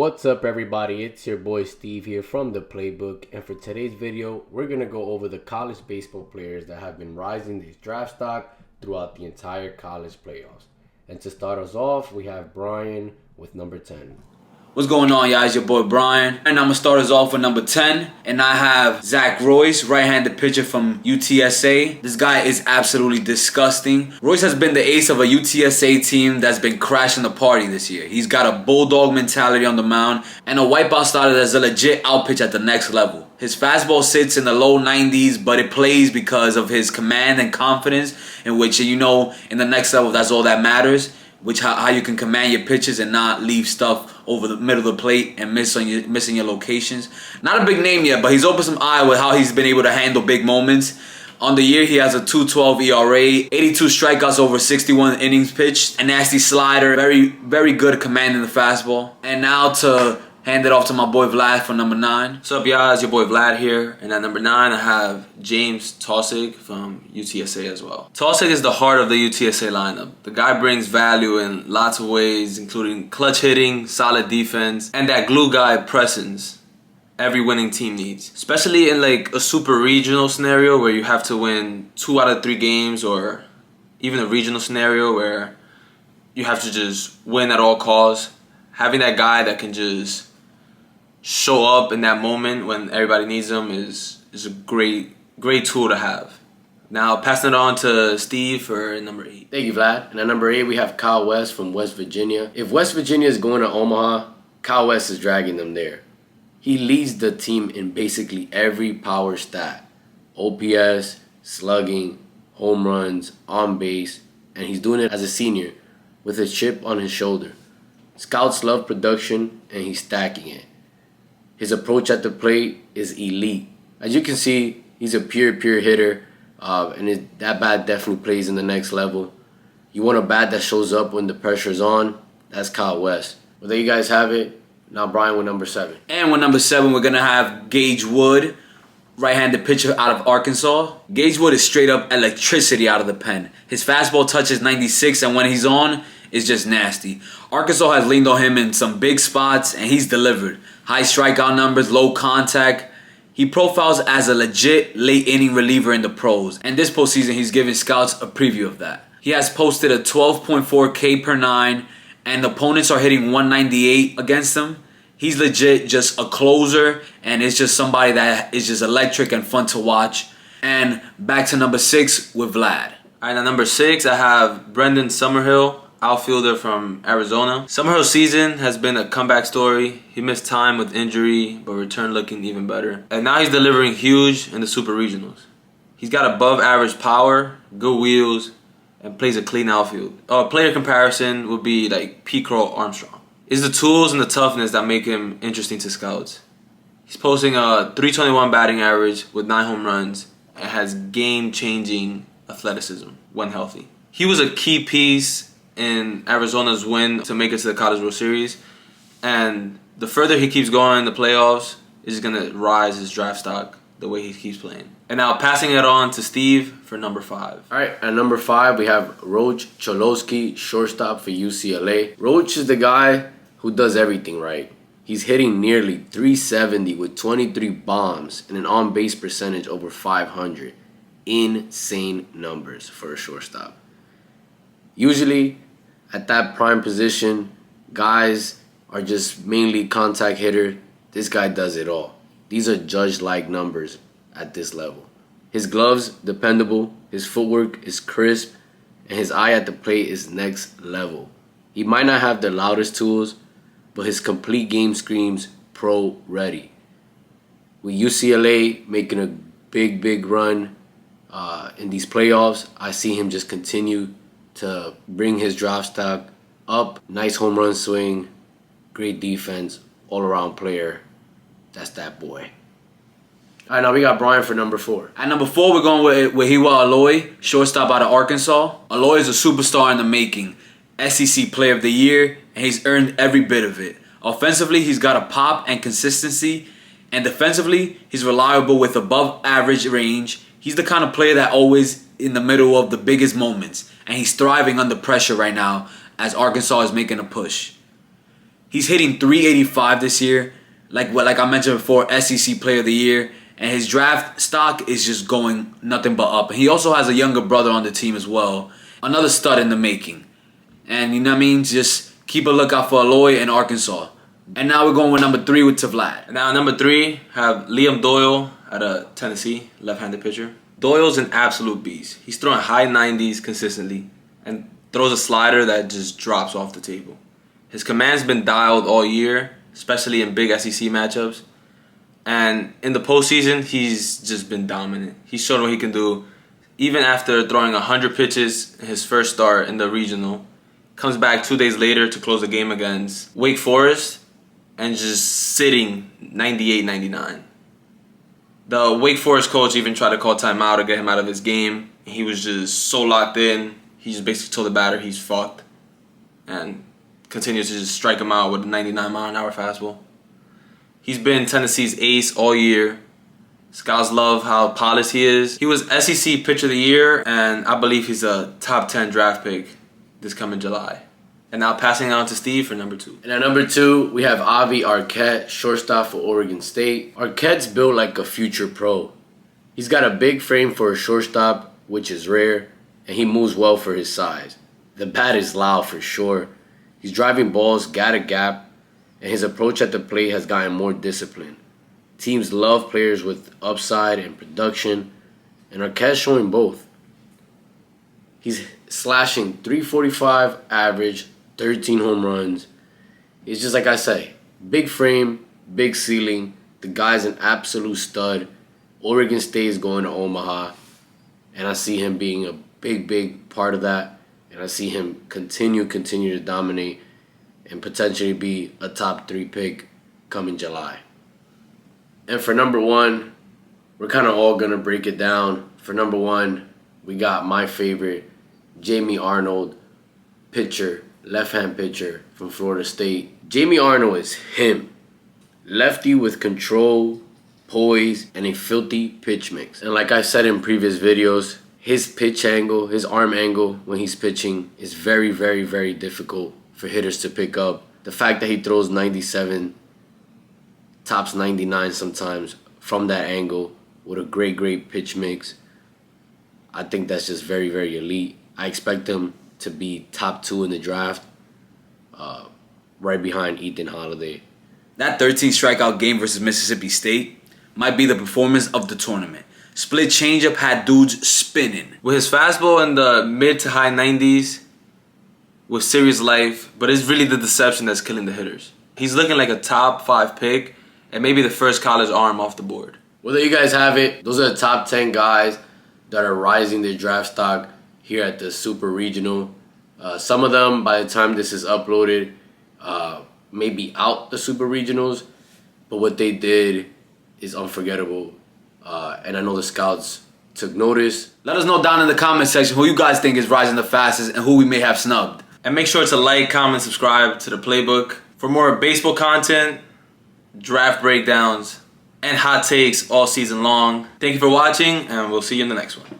What's up everybody, it's your boy Steve here from the Playbook, and for today's video we're going to go over the college baseball players that have been rising their draft stock throughout the entire college playoffs. And to start us off, we have Bryan with number 10. What's going on, y'all? It's your boy Bryan, and I'm gonna start us off with number 10. And I have Zack Royce, right-handed pitcher from UTSA. This guy is absolutely disgusting. Royce has been the ace of a UTSA team that's been crashing the party this year. He's got a bulldog mentality on the mound and a wipeout starter that's a legit outpitch at the next level. His fastball sits in the low 90s, but it plays because of his command and confidence, in which, you know, in the next level, that's all that matters. How you can command your pitches and not leave stuff over the middle of the plate and missing your locations. Not a big name yet, but he's opened some eye with how he's been able to handle big moments. On the year, he has a 2.12 ERA, 82 strikeouts over 61 innings pitched, a nasty slider, very good commanding the fastball. And now to hand it off to my boy Vlad for number 9. What's up, y'all? It's your boy Vlad here. And at number 9, I have James Taussig from UTSA as well. Taussig is the heart of the UTSA lineup. The guy brings value in lots of ways, including clutch hitting, solid defense, and that glue guy presence every winning team needs. Especially in like a super regional scenario where you have to win 2 out of 3 games, or even a regional scenario where you have to just win at all costs. Having that guy that can just show up in that moment when everybody needs them is a great tool to have. Now passing it on to Steve for number 8. Thank you, Vlad. And at number 8 we have Kyle West from West Virginia. If West Virginia is going to Omaha, Kyle West is dragging them there. He leads the team in basically every power stat: OPS, slugging, home runs, on base, and he's doing it as a senior with a chip on his shoulder. Scouts love production, and he's stacking it. His approach at the plate is elite. As you can see, he's a pure hitter, and that bat definitely plays in the next level. You want a bat that shows up when the pressure's on? That's Kyle West. Well, there you guys have it. Now Bryan with number 7. And with number 7, we're going to have Gage Wood, right-handed pitcher out of Arkansas. Gage Wood is straight up electricity out of the pen. His fastball touches 96, and when he's on, it's just nasty. Arkansas has leaned on him in some big spots, and he's delivered. High strikeout numbers, low contact. He profiles as a legit late inning reliever in the pros, and this postseason he's giving scouts a preview of that. He has posted a 12.4 K per 9, and opponents are hitting 198 against him. He's legit just a closer, and it's just somebody that is just electric and fun to watch. And back to number 6 with Vlad. All right, now number 6, I have Brendan Summerhill, outfielder from Arizona. Summerhill's season has been a comeback story. He missed time with injury, but returned looking even better. And now he's delivering huge in the Super Regionals. He's got above average power, good wheels, and plays a clean outfield. A player comparison would be like P. Crow Armstrong. It's the tools and the toughness that make him interesting to scouts. He's posting a .321 batting average with 9 home runs and has game-changing athleticism when healthy. He was a key piece in Arizona's win to make it to the College World Series, and the further he keeps going in the playoffs is going to rise his draft stock the way he keeps playing. And now passing it on to Steve for number 5. All right, at number 5 we have Roach Cholski, shortstop for UCLA. Roach is the guy who does everything right. He's hitting nearly .370 with 23 bombs and an on-base percentage over 500. Insane numbers for a shortstop. Usually, at that prime position, guys are just mainly contact hitter. This guy does it all. These are judge-like numbers at this level. His gloves, dependable. His footwork is crisp. And his eye at the plate is next level. He might not have the loudest tools, but his complete game screams pro ready. With UCLA making a big run in these playoffs, I see him just continue to bring his draft stock up. Nice home run swing, great defense, all-around player. That's that boy. All right, now we got Bryan for number 4. At number 4, we're going with Hiwa Aloy, shortstop out of Arkansas. Aloy is a superstar in the making. SEC Player of the Year, and he's earned every bit of it. Offensively, he's got a pop and consistency, and defensively, he's reliable with above average range. He's the kind of player that always in the middle of the biggest moments, and he's thriving under pressure right now as Arkansas is making a push. He's hitting .385 this year. Like I mentioned before, SEC Player of the Year. And his draft stock is just going nothing but up. And he also has a younger brother on the team as well. Another stud in the making. And you know what I mean? Just keep a lookout for Aloy in Arkansas. And now we're going with number 3 with Vlad. And now number 3, have Liam Doyle out of Tennessee, left-handed pitcher. Doyle's an absolute beast. He's throwing high 90s consistently and throws a slider that just drops off the table. His command's been dialed all year, especially in big SEC matchups. And in the postseason, he's just been dominant. He's shown what he can do. Even after throwing 100 pitches in his first start in the regional, comes back 2 days later to close the game against Wake Forest and just sitting 98-99. The Wake Forest coach even tried to call timeout to get him out of his game. He was just so locked in. He just basically told the batter he's fucked and continues to just strike him out with a 99-mile-an-hour fastball. He's been Tennessee's ace all year. Scouts love how polished he is. He was SEC Pitcher of the Year, and I believe he's a top 10 draft pick this coming July. And now passing on to Steve for number 2. And at number 2, we have Avi Arrieta, shortstop for Oregon State. Arquette's built like a future pro. He's got a big frame for a shortstop, which is rare, and he moves well for his size. The bat is loud for sure. He's driving balls gap to gap, and his approach at the plate has gotten more disciplined. Teams love players with upside and production, and Arquette's showing both. He's slashing .345 average, 13 home runs. It's just like I say, big frame, big ceiling. The guy's an absolute stud. Oregon State is going to Omaha, and I see him being a big part of that, and I see him continue to dominate and potentially be a top 3 pick coming July. And for number 1, we're kind of all going to break it down. For number 1, we got my favorite, Jamie Arnold, pitcher, left-hand pitcher from Florida State. Jamie Arnold is him. Lefty with control, poise, and a filthy pitch mix. And like I said in previous videos, his pitch angle, his arm angle when he's pitching is very difficult for hitters to pick up. The fact that he throws 97, tops 99 sometimes from that angle with a great pitch mix, I think that's just very elite. I expect him to be top 2 in the draft, right behind Ethan Holiday. That 13 strikeout game versus Mississippi State might be the performance of the tournament. Split changeup had dudes spinning. With his fastball in the mid to high 90s, with serious life, but it's really the deception that's killing the hitters. He's looking like a top 5 pick and maybe the first college arm off the board. Well, there you guys have it. Those are the top 10 guys that are rising their draft stock here at the Super Regional. Some of them, by the time this is uploaded, may be out the Super Regionals, but what they did is unforgettable. And I know the scouts took notice. Let us know down in the comment section who you guys think is rising the fastest and who we may have snubbed. And make sure to like, comment, subscribe to the Playbook for more baseball content, draft breakdowns, and hot takes all season long. Thank you for watching, and we'll see you in the next one.